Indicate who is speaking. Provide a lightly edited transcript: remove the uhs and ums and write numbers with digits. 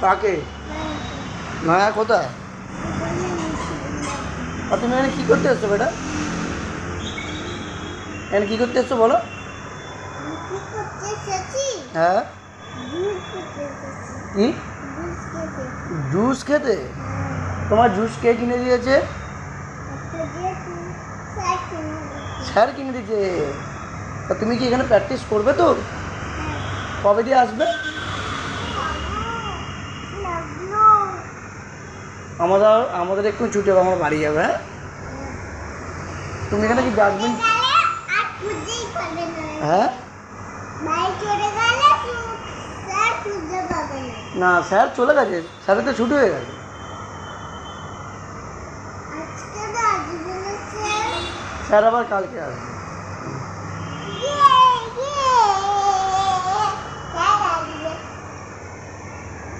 Speaker 1: কাকে? নয়া কোথায়? আর তুমি এখানে কী করতে এসছো বেটা? এখানে কী করতে এসছো বলো? হ্যাঁ, কি জুস খেতে? তোমার জুস কে কিনে দিয়েছে? স্যার কিনে দিয়েছে। তা তুমি কি এখানে প্র্যাকটিস করবে তো? কবে দিয়ে আসবে? আমাদের একটু ছুটি হবে, আমার বাড়ি যাবে। হ্যাঁ, তুমি এখানে কি ডাস্টবিন? হ্যাঁ, না স্যার চলে গেছে, স্যারের তো ছুটি হয়ে গেছে। স্যার আবার কালকে আসবে।